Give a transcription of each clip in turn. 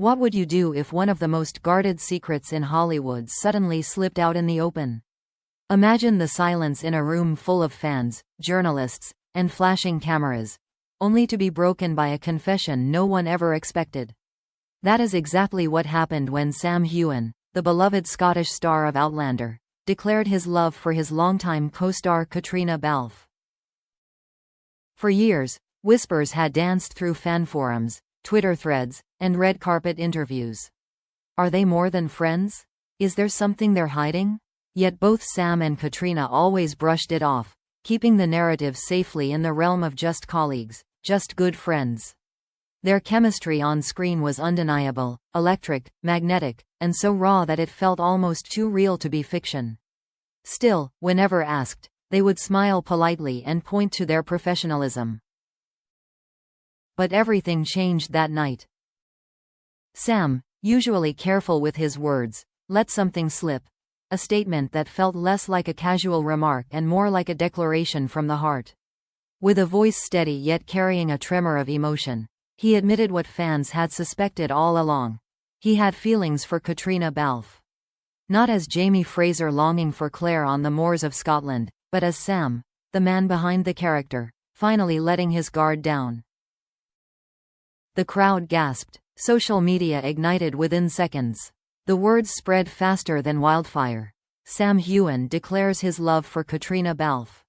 What would you do if one of the most guarded secrets in Hollywood suddenly slipped out in the open? Imagine the silence in a room full of fans, journalists, and flashing cameras, only to be broken by a confession no one ever expected. That is exactly what happened when Sam Heughan, the beloved Scottish star of Outlander, declared his love for his longtime co-star Caitríona Balfe. For years, whispers had danced through fan forums, Twitter threads, and red carpet interviews. Are they more than friends? Is there something they're hiding? Yet both Sam and Caitríona always brushed it off, keeping the narrative safely in the realm of just colleagues, just good friends. Their chemistry on screen was undeniable, electric, magnetic, and so raw that it felt almost too real to be fiction. Still, whenever asked, they would smile politely and point to their professionalism. But everything changed that night. Sam, usually careful with his words, let something slip, a statement that felt less like a casual remark and more like a declaration from the heart. With a voice steady yet carrying a tremor of emotion, he admitted what fans had suspected all along. He had feelings for Caitríona Balfe. Not as Jamie Fraser longing for Claire on the moors of Scotland, but as Sam, the man behind the character, finally letting his guard down. The crowd gasped. Social media ignited within seconds. The words spread faster than wildfire. Sam Heughan declares his love for Caitríona Balfe.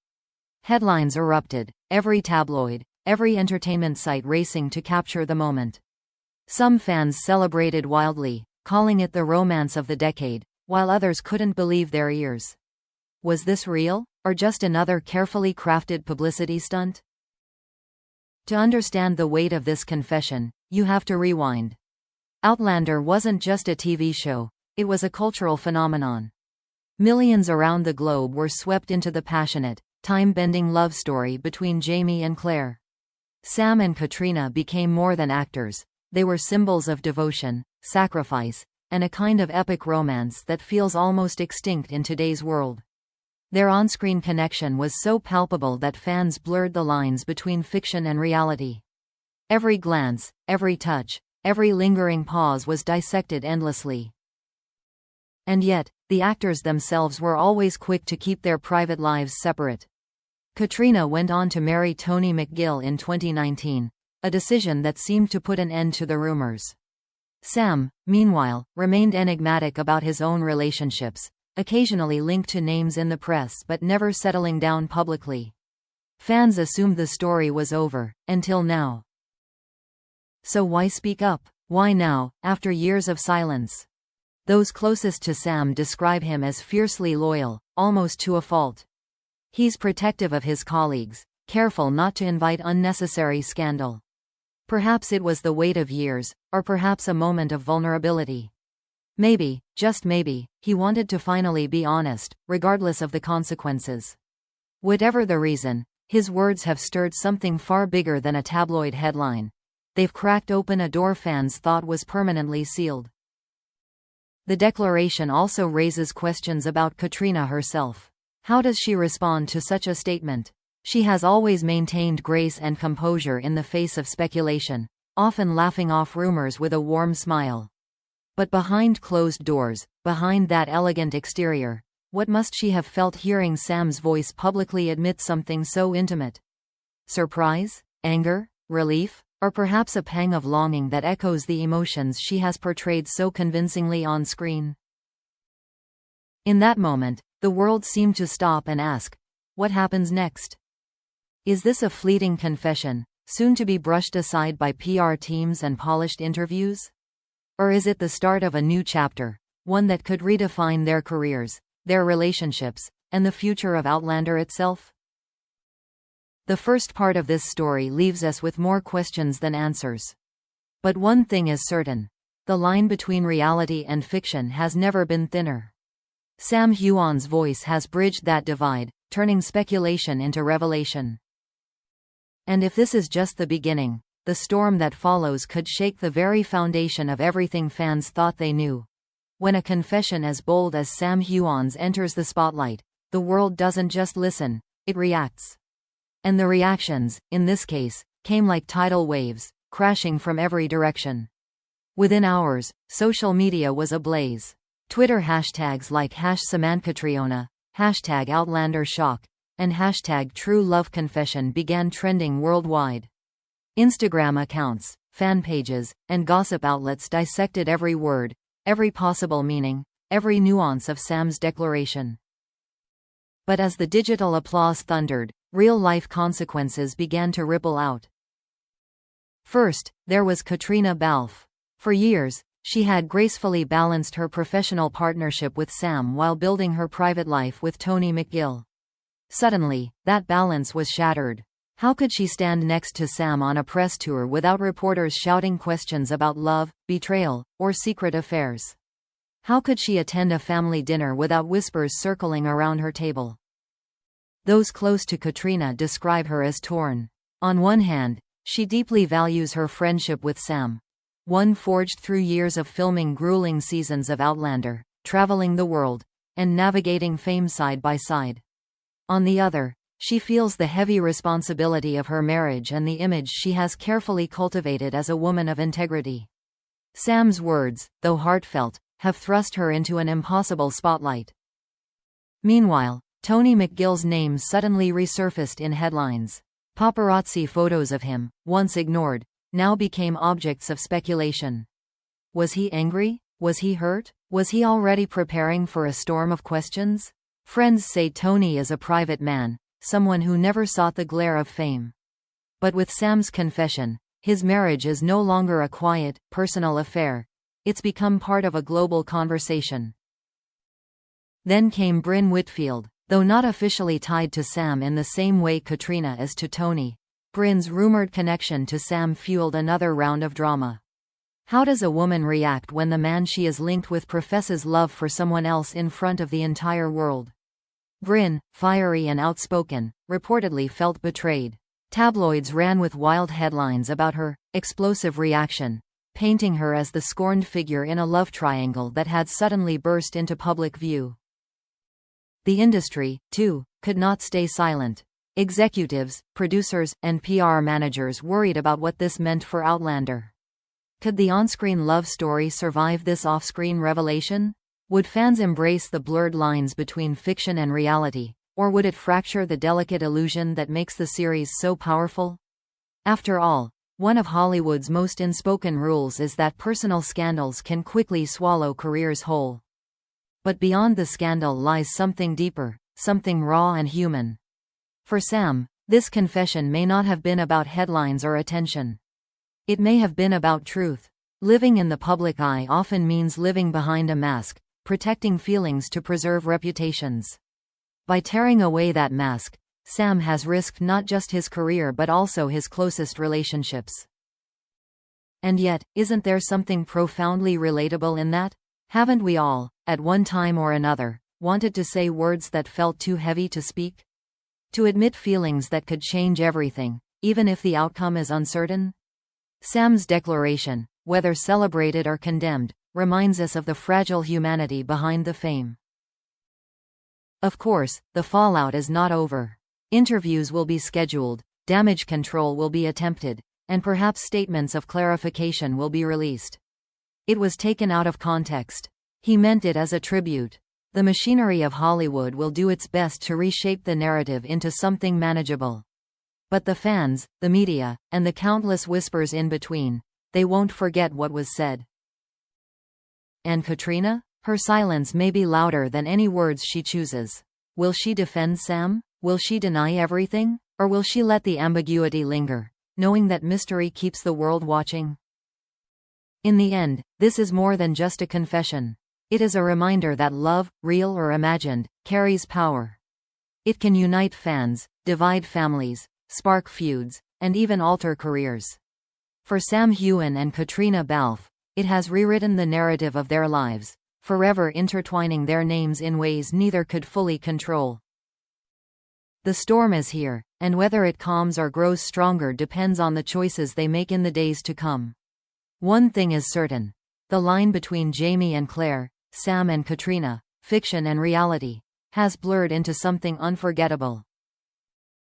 Headlines erupted, every tabloid, every entertainment site racing to capture the moment. Some fans celebrated wildly, calling it the romance of the decade, while others couldn't believe their ears. Was this real, or just another carefully crafted publicity stunt? To understand the weight of this confession, you have to rewind. Outlander wasn't just a TV show, it was a cultural phenomenon. Millions around the globe were swept into the passionate, time-bending love story between Jamie and Claire. Sam and Caitríona became more than actors, they were symbols of devotion, sacrifice, and a kind of epic romance that feels almost extinct in today's world. Their on-screen connection was so palpable that fans blurred the lines between fiction and reality. Every glance, every touch, every lingering pause was dissected endlessly. And yet, the actors themselves were always quick to keep their private lives separate. Caitríona went on to marry Tony McGill in 2019, a decision that seemed to put an end to the rumors. Sam, meanwhile, remained enigmatic about his own relationships, occasionally linked to names in the press but never settling down publicly. Fans assumed the story was over, until now. So why speak up? Why now, after years of silence? Those closest to Sam describe him as fiercely loyal, almost to a fault. He's protective of his colleagues, careful not to invite unnecessary scandal. Perhaps it was the weight of years, or perhaps a moment of vulnerability. Maybe, just maybe, he wanted to finally be honest, regardless of the consequences. Whatever the reason, his words have stirred something far bigger than a tabloid headline. They've cracked open a door fans thought was permanently sealed. The declaration also raises questions about Caitríona herself. How does she respond to such a statement? She has always maintained grace and composure in the face of speculation, often laughing off rumors with a warm smile. But behind closed doors, behind that elegant exterior, what must she have felt hearing Sam's voice publicly admit something so intimate? Surprise? Anger? Relief? Or perhaps a pang of longing that echoes the emotions she has portrayed so convincingly on screen? In that moment, the world seemed to stop and ask, what happens next? Is this a fleeting confession, soon to be brushed aside by PR teams and polished interviews? Or is it the start of a new chapter, one that could redefine their careers, their relationships, and the future of Outlander itself? The first part of this story leaves us with more questions than answers. But one thing is certain. The line between reality and fiction has never been thinner. Sam Heughan's voice has bridged that divide, turning speculation into revelation. And if this is just the beginning, the storm that follows could shake the very foundation of everything fans thought they knew. When a confession as bold as Sam Heughan's enters the spotlight, the world doesn't just listen, it reacts. And the reactions, in this case, came like tidal waves, crashing from every direction. Within hours, social media was ablaze. Twitter hashtags like #SamandCaitríona, #OutlanderShock, and #TrueLoveConfession began trending worldwide. Instagram accounts, fan pages, and gossip outlets dissected every word, every possible meaning, every nuance of Sam's declaration. But as the digital applause thundered, real-life consequences began to ripple out. First, there was Caitríona Balfe. For years, she had gracefully balanced her professional partnership with Sam while building her private life with Tony McGill. Suddenly, that balance was shattered. How could she stand next to Sam on a press tour without reporters shouting questions about love, betrayal, or secret affairs? How could she attend a family dinner without whispers circling around her table? Those close to Caitríona describe her as torn. On one hand, she deeply values her friendship with Sam, one forged through years of filming grueling seasons of Outlander, traveling the world, and navigating fame side by side. On the other, she feels the heavy responsibility of her marriage and the image she has carefully cultivated as a woman of integrity. Sam's words, though heartfelt, have thrust her into an impossible spotlight. Meanwhile, Tony McGill's name suddenly resurfaced in headlines. Paparazzi photos of him, once ignored, now became objects of speculation. Was he angry? Was he hurt? Was he already preparing for a storm of questions? Friends say Tony is a private man, someone who never sought the glare of fame. But with Sam's confession, his marriage is no longer a quiet, personal affair. It's become part of a global conversation. Then came Brynn Whitfield. Though not officially tied to Sam in the same way Caitríona is to Tony, Brynn's rumored connection to Sam fueled another round of drama. How does a woman react when the man she is linked with professes love for someone else in front of the entire world? Brynn, fiery and outspoken, reportedly felt betrayed. Tabloids ran with wild headlines about her explosive reaction, painting her as the scorned figure in a love triangle that had suddenly burst into public view. The industry, too, could not stay silent. Executives, producers, and PR managers worried about what this meant for Outlander. Could the on-screen love story survive this off-screen revelation? Would fans embrace the blurred lines between fiction and reality, or would it fracture the delicate illusion that makes the series so powerful? After all, one of Hollywood's most unspoken rules is that personal scandals can quickly swallow careers whole. But beyond the scandal lies something deeper, something raw and human. For Sam, this confession may not have been about headlines or attention. It may have been about truth. Living in the public eye often means living behind a mask, protecting feelings to preserve reputations. By tearing away that mask, Sam has risked not just his career but also his closest relationships. And yet, isn't there something profoundly relatable in that? Haven't we all, at one time or another, wanted to say words that felt too heavy to speak? To admit feelings that could change everything, even if the outcome is uncertain? Sam's declaration, whether celebrated or condemned, reminds us of the fragile humanity behind the fame. Of course, the fallout is not over. Interviews will be scheduled, damage control will be attempted, and perhaps statements of clarification will be released. It was taken out of context. He meant it as a tribute. The machinery of Hollywood will do its best to reshape the narrative into something manageable. But the fans, the media, and the countless whispers in between, they won't forget what was said. And Caitríona? Her silence may be louder than any words she chooses. Will she defend Sam? Will she deny everything? Or will she let the ambiguity linger, knowing that mystery keeps the world watching? In the end, this is more than just a confession. It is a reminder that love, real or imagined, carries power. It can unite fans, divide families, spark feuds, and even alter careers. For Sam Heughan and Caitríona Balfe, it has rewritten the narrative of their lives, forever intertwining their names in ways neither could fully control. The storm is here, and whether it calms or grows stronger depends on the choices they make in the days to come. One thing is certain. The line between Jamie and Claire, Sam and Caitríona, fiction and reality, has blurred into something unforgettable.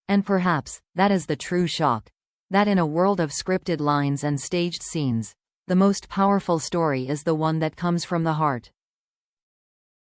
And perhaps, that is the true shock. That in a world of scripted lines and staged scenes, The most powerful story is the one that comes from the heart.